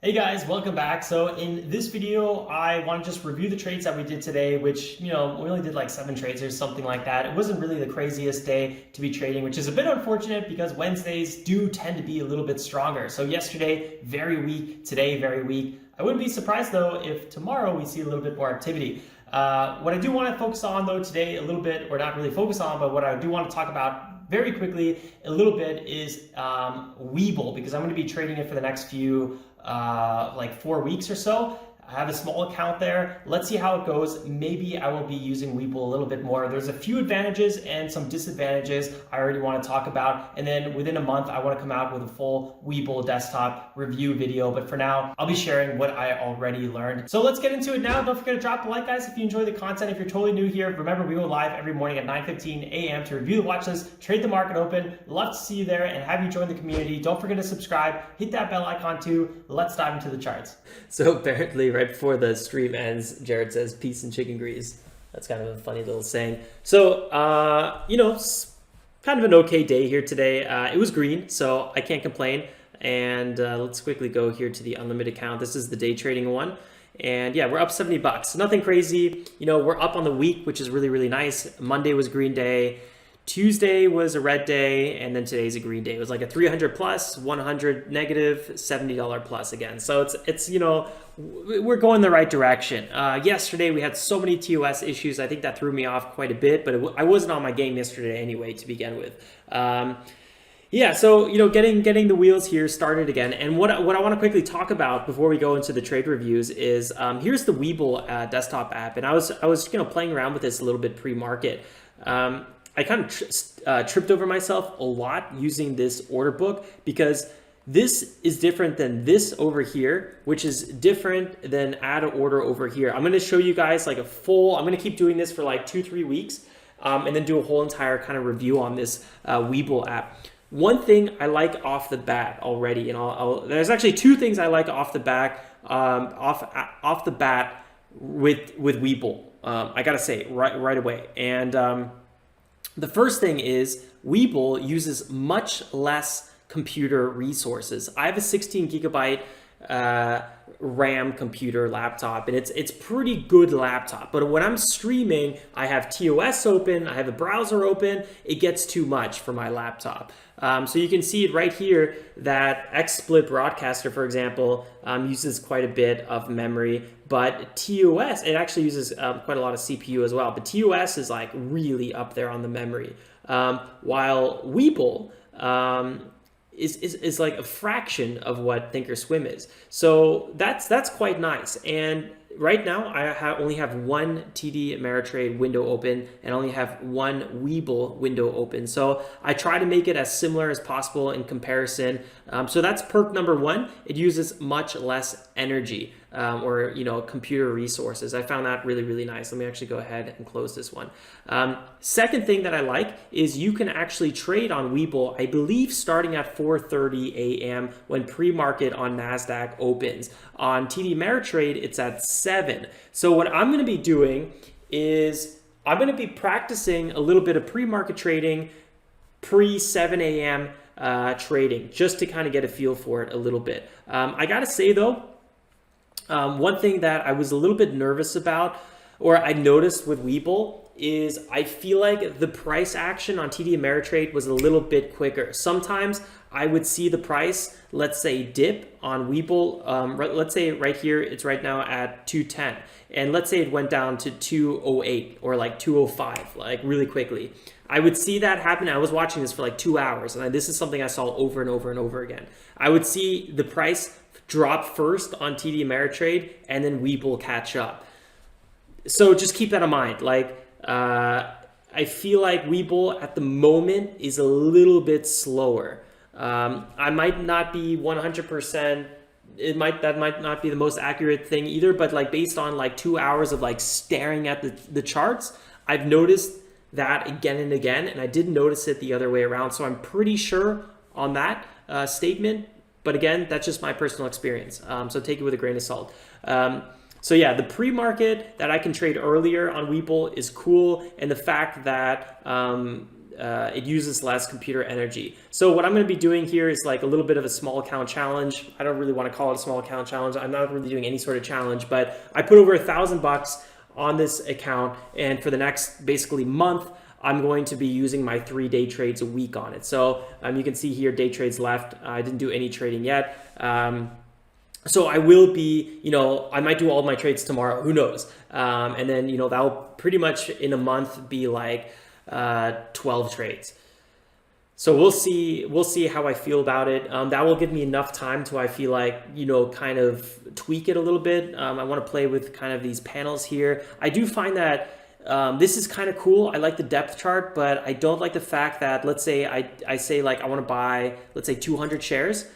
Hey guys, welcome back. So in this video, I want to just review the trades that we did today, which, we only did like 7 trades or something like that. It wasn't really the craziest day to be trading, which is a bit unfortunate because Wednesdays do tend to be a little bit stronger. So yesterday, very weak. Today, very weak. I wouldn't be surprised though if tomorrow we see a little bit more activity. What I do want to focus on though today a little bit, or not really focus on, but what I do want to talk about very quickly a little bit is Webull, because I'm going to be trading it for the next few like 4 weeks or so. I have a small account there. Let's see how it goes. Maybe I will be using Webull a little bit more. There's a few advantages and some disadvantages I already want to talk about. And then within a month, I want to come out with a full Webull desktop review video. But for now, I'll be sharing what I already learned. So let's get into it now. Don't forget to drop a like, guys, if you enjoy the content. If you're totally new here, remember we go live every morning at 9:15 a.m. to review the watch list, trade the market open. Love to see you there and have you join the community. Don't forget to subscribe. Hit that bell icon too. Let's dive into the charts. So apparently right before the stream ends, Jared says peace and chicken grease. That's kind of a funny little saying. So, kind of an okay day here today. It was green, so I can't complain. And let's quickly go here to the unlimited account. This is the day trading one. And yeah, we're up $70. Nothing crazy. We're up on the week, which is really, really nice. Monday was green day. Tuesday was a red day, and then today's a green day. It was like a 300 plus, 100 negative, $70 plus again. So it's we're going the right direction. Yesterday we had so many TOS issues. I think that threw me off quite a bit, but I wasn't on my game yesterday anyway to begin with. Yeah, so getting the wheels here started again. And what I want to quickly talk about before we go into the trade reviews is here's the Webull desktop app, and I was playing around with this a little bit pre-market. I kind of tripped over myself a lot using this order book because this is different than this over here, which is different than add an order over here. I'm going to show you guys like I'm going to keep doing this for like 2-3 weeks and then do a whole entire kind of review on this Webull app. One thing I like off the bat already, and there's actually 2 things I like off the bat with Webull. I got to say right away. And the first thing is Webull uses much less computer resources. I have a 16 gigabyte RAM computer laptop, and it's pretty good laptop. But when I'm streaming, I have TOS open, I have a browser open. It gets too much for my laptop. So you can see it right here that XSplit Broadcaster, for example, uses quite a bit of memory, but TOS, it actually uses quite a lot of CPU as well, but TOS is like really up there on the memory, while Webull is like a fraction of what ThinkorSwim is. So that's quite nice. And right now, I only have one TD Ameritrade window open and only have one Webull window open. So I try to make it as similar as possible in comparison. So that's perk number 1. It uses much less energy or computer resources. I found that really, really nice. Let me actually go ahead and close this one. Second thing that I like is you can actually trade on Webull, I believe starting at 4:30 a.m. when pre-market on NASDAQ opens. On TD Ameritrade, it's at 7. So what I'm going to be doing is I'm going to be practicing a little bit of pre-market trading, pre-7 a.m. Trading, just to kind of get a feel for it a little bit. I got to say though, one thing that I was a little bit nervous about, or I noticed with Webull, is I feel like the price action on TD Ameritrade was a little bit quicker. Sometimes I would see the price, let's say, dip on Webull. Let's say right here, it's right now at 210. And let's say it went down to 208 or like 205, like really quickly. I would see that happen. I was watching this for like 2 hours, and this is something I saw over and over and over again. I would see the price drop first on TD Ameritrade and then Webull catch up. So just keep that in mind. I feel like Webull at the moment is a little bit slower. I might not be 100%. That might not be the most accurate thing either, but like based on like 2 hours of like staring at the charts, I've noticed that again and again, and I didn't notice it the other way around. So I'm pretty sure on that statement. But again, that's just my personal experience. So take it with a grain of salt. So yeah, the pre-market that I can trade earlier on Webull is cool. And the fact that it uses less computer energy. So what I'm going to be doing here is like a little bit of a small account challenge. I don't really want to call it a small account challenge. I'm not really doing any sort of challenge, but I put over $1,000 on this account, and for the next basically month, I'm going to be using my 3 day trades a week on it. So you can see here day trades left. I didn't do any trading yet. So I will be, I might do all my trades tomorrow, who knows? And then, that'll pretty much in a month be like 12 trades. So we'll see how I feel about it. That will give me enough time to, I feel like, kind of tweak it a little bit. I want to play with kind of these panels here. I do find that this is kind of cool. I like the depth chart, but I don't like the fact that, let's say I say like I want to buy, let's say 200 shares.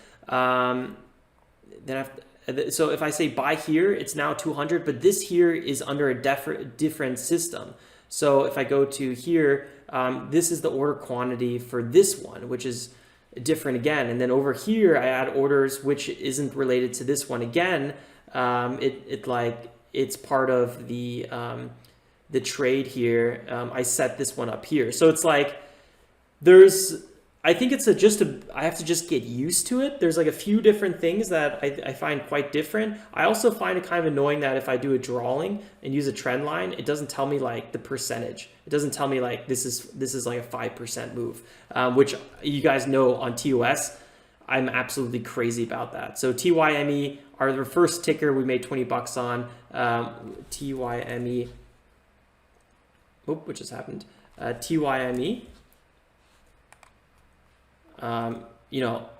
So if I say buy here, it's now 200, but this here is under a different system. So if I go to here, this is the order quantity for this one, which is different again. And then over here, I add orders, which isn't related to this one again. It's part of the trade here. I set this one up here. So it's like, I think it's I have to just get used to it. There's like a few different things that I find quite different. I also find it kind of annoying that if I do a drawing and use a trend line, it doesn't tell me like the percentage. It doesn't tell me like this is like a 5% move, which you guys know on TOS, I'm absolutely crazy about that. So TYME, our first ticker we made $20 on, TYME. What just happened? TYME.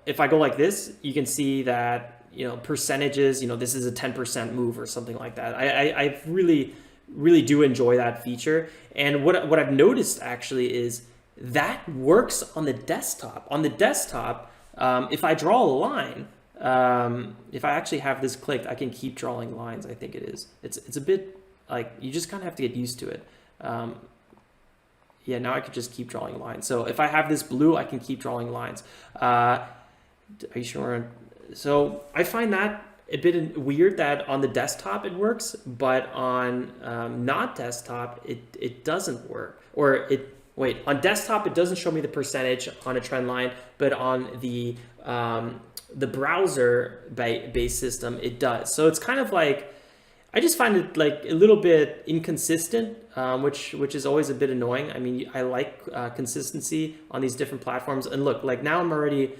If I go like this, you can see that, percentages, this is a 10% move or something like that. I really, really do enjoy that feature. And what I've noticed actually is that works on the desktop. On the desktop, if I draw a line, if I actually have this clicked, I can keep drawing lines. I think it is. It's a bit like, you just kind of have to get used to it. Yeah, now I could just keep drawing lines. So if I have this blue, I can keep drawing lines. Are you sure? So I find that a bit weird that on the desktop it works, but on not desktop, it doesn't work. On desktop, it doesn't show me the percentage on a trend line, but on the browser-based system, it does. So it's kind of like, I just find it like a little bit inconsistent, which is always a bit annoying. I mean, I like consistency on these different platforms. And look, like now I'm already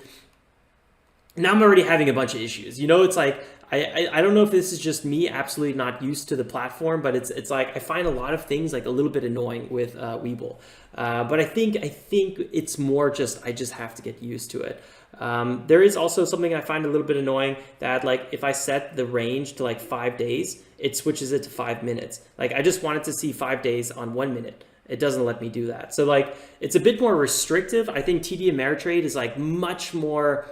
having a bunch of issues. It's like I don't know if this is just me absolutely not used to the platform, but it's like I find a lot of things like a little bit annoying with Webull. But I think it's more just I just have to get used to it. There is also something I find a little bit annoying that like if I set the range to like 5 days, it switches it to 5 minutes. Like I just wanted to see 5 days on 1 minute. It doesn't let me do that. So like it's a bit more restrictive. I think TD Ameritrade is like much more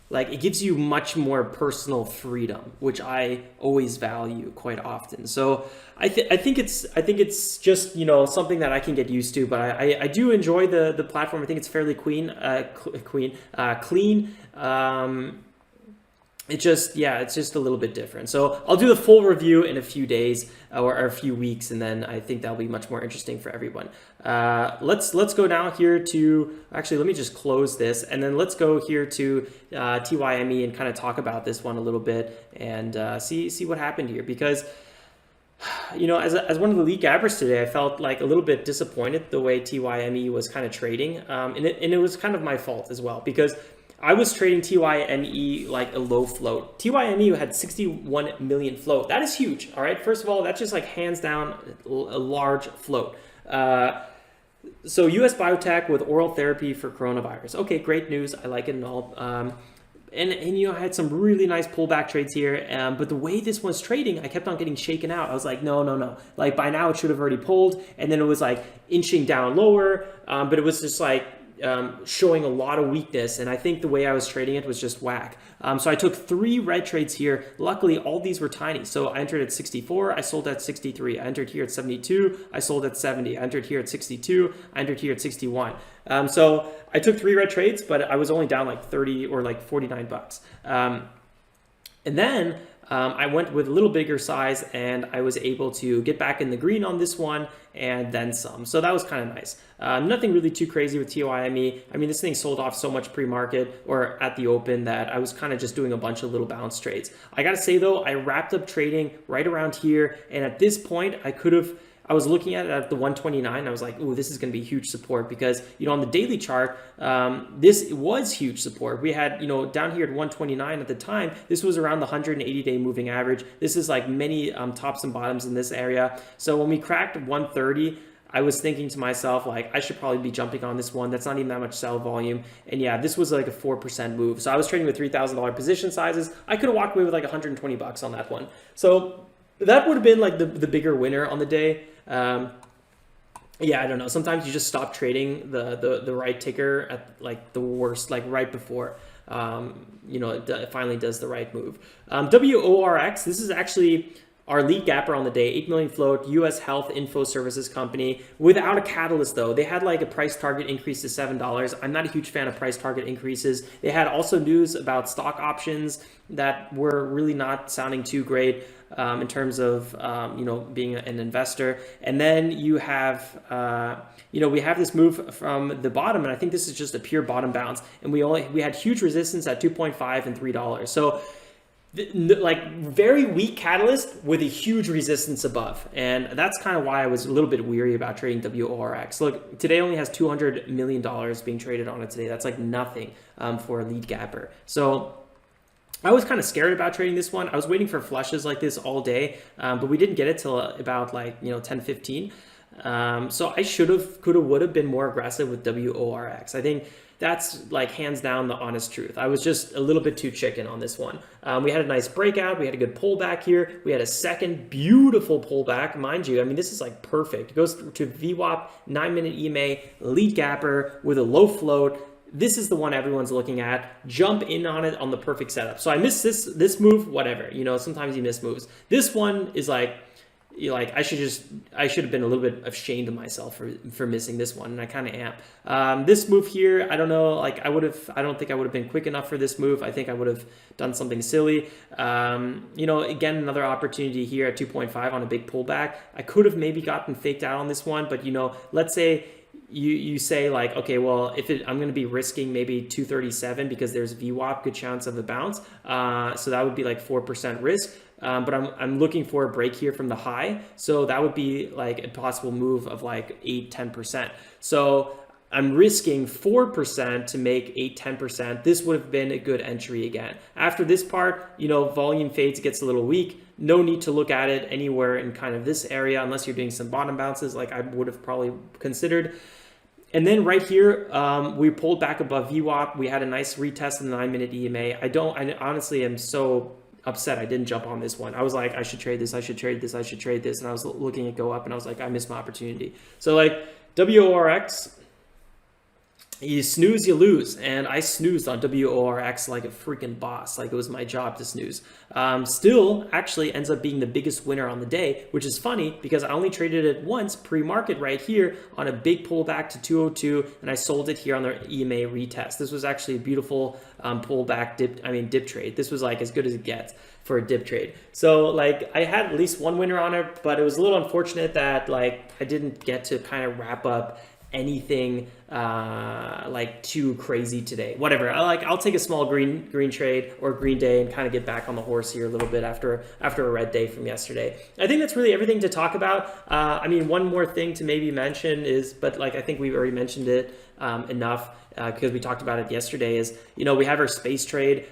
like it gives you much more personal freedom, which I always value quite often. So I think it's just something that I can get used to, but I do enjoy the platform. I think it's fairly clean. It's just a little bit different. So I'll do the full review in a few days or a few weeks, and then I think that'll be much more interesting for everyone. Let's go now here to, actually, let me just close this, and then let's go here to TYME and kind of talk about this one a little bit and see what happened here. Because as one of the lead gabbers today, I felt like a little bit disappointed the way TYME was kind of trading, and it was kind of my fault as well, because I was trading TYME like a low float. TYME had 61 million float. That is huge, all right? First of all, that's just like hands down a large float. So US biotech with oral therapy for coronavirus. Okay, great news. I like it and all. And I had some really nice pullback trades here. But the way this was trading, I kept on getting shaken out. I was like, no. Like by now it should have already pulled. And then it was like inching down lower. But it was just like, showing a lot of weakness, and I think the way I was trading it was just whack. So I took 3 red trades here. Luckily, all these were tiny. So I entered at 64, I sold at 63. I entered here at 72, I sold at 70. I entered here at 62, I entered here at 61. So I took 3 red trades, but I was only down like 30 or like $49. And then I went with a little bigger size, and I was able to get back in the green on this one and then some. So that was kind of nice. Nothing really too crazy with TOIME. I mean, this thing sold off so much pre-market or at the open that I was kind of just doing a bunch of little bounce trades. I got to say though, I wrapped up trading right around here. And at this point, I was looking at it at the 129. I was like, ooh, this is going to be huge support because, on the daily chart, this was huge support. We had, down here at 129 at the time, this was around the 180-day moving average. This is like many tops and bottoms in this area. So when we cracked 130, I was thinking to myself, like, I should probably be jumping on this one. That's not even that much sell volume. And yeah, this was like a 4% move. So I was trading with $3,000 position sizes. I could have walked away with like 120 bucks on that one. So that would have been like the bigger winner on the day. Yeah, I don't know. Sometimes you just stop trading the right ticker at like the worst, like right before, it finally does the right move. WORX, this is actually our lead gapper on the day, 8 million float, U.S. Health Info Services Company, without a catalyst though. They had like a price target increase to $7. I'm not a huge fan of price target increases. They had also news about stock options that were really not sounding too great in terms of, being an investor. And then you have, we have this move from the bottom, and I think this is just a pure bottom bounce. And we had huge resistance at 2.5 and $3. So like very weak catalyst with a huge resistance above. And that's kind of why I was a little bit weary about trading WORX. Look, today only has $200 million being traded on it today. That's like nothing for a lead gapper. So I was kind of scared about trading this one. I was waiting for flushes like this all day, but we didn't get it till about 10:15. So I could have been more aggressive with WORX. I think that's like hands down the honest truth. I was just a little bit too chicken on this one. We had a nice breakout. We had a good pullback here. We had a second beautiful pullback, mind you. I mean, this is like perfect. It goes to VWAP, 9-minute EMA, lead gapper with a low float. This is the one everyone's looking at. Jump in on it on the perfect setup. So I missed this move, whatever. Sometimes you miss moves. This one is like, I should have been a little bit ashamed of myself for missing this one, and I kind of am. This move here, I don't know, I don't think I would have been quick enough for this move. I think I would have done something silly. Again, another opportunity here at 2.5 on a big pullback. I could have maybe gotten faked out on this one, but let's say you say like, okay, well, I'm going to be risking maybe 237 because there's VWAP, good chance of a bounce. So that would be like 4% risk. But I'm looking for a break here from the high. So that would be like a possible move of like 8-10%. So I'm risking 4% to make 8-10%. This would have been a good entry again. After this part, volume fades, gets a little weak. No need to look at it anywhere in kind of this area unless you're doing some bottom bounces like I would have probably considered. And then right here, we pulled back above VWAP. We had a nice retest in the 9-minute EMA. I honestly am so upset I didn't jump on this one. I was like, I should trade this, I should trade this, I should trade this. And I was looking at go up and I was like, I missed my opportunity. So like WORX, you snooze, you lose. And I snoozed on WORX like a freaking boss. Like it was my job to snooze. Still actually ends up being the biggest winner on the day, which is funny because I only traded it once pre-market right here on a big pullback to 202. And I sold it here on the EMA retest. This was actually a beautiful pullback dip trade. This was like as good as it gets for a dip trade. So like I had at least one winner on it, but it was a little unfortunate that like I didn't get to kind of wrap up anything like too crazy today. Whatever. I'll take a small green trade or green day and kind of get back on the horse here a little bit after a red day from yesterday. I think that's really everything to talk about. One more thing to maybe mention is, but like I think we've already mentioned it enough. Because we talked about it yesterday, is we have our space trade,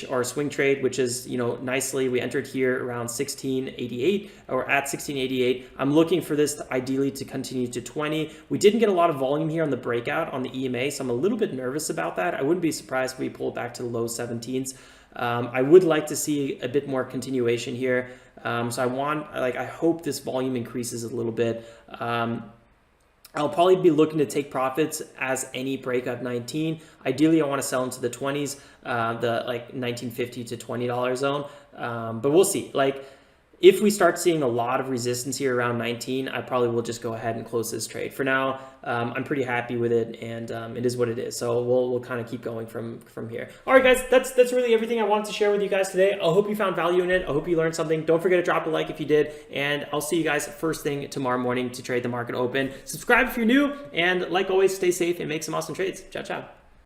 our swing trade, which is nicely we entered here around 1688 or at 1688. I'm looking for this ideally to continue to 20. We didn't get a lot of volume here on the breakout on the EMA, so I'm a little bit nervous about that. I wouldn't be surprised if we pulled back to the low 17s. I would like to see a bit more continuation here. So I hope this volume increases a little bit. I'll probably be looking to take profits as any break of 19. Ideally, I want to sell into the 20s, the like $19.50 to $20 zone. But we'll see. Like if we start seeing a lot of resistance here around 19, I probably will just go ahead and close this trade. For now, I'm pretty happy with it, and it is what it is. So we'll kind of keep going from here. All right, guys, that's really everything I wanted to share with you guys today. I hope you found value in it. I hope you learned something. Don't forget to drop a like if you did, and I'll see you guys first thing tomorrow morning to trade the market open. Subscribe if you're new, and like always, stay safe and make some awesome trades. Ciao, ciao.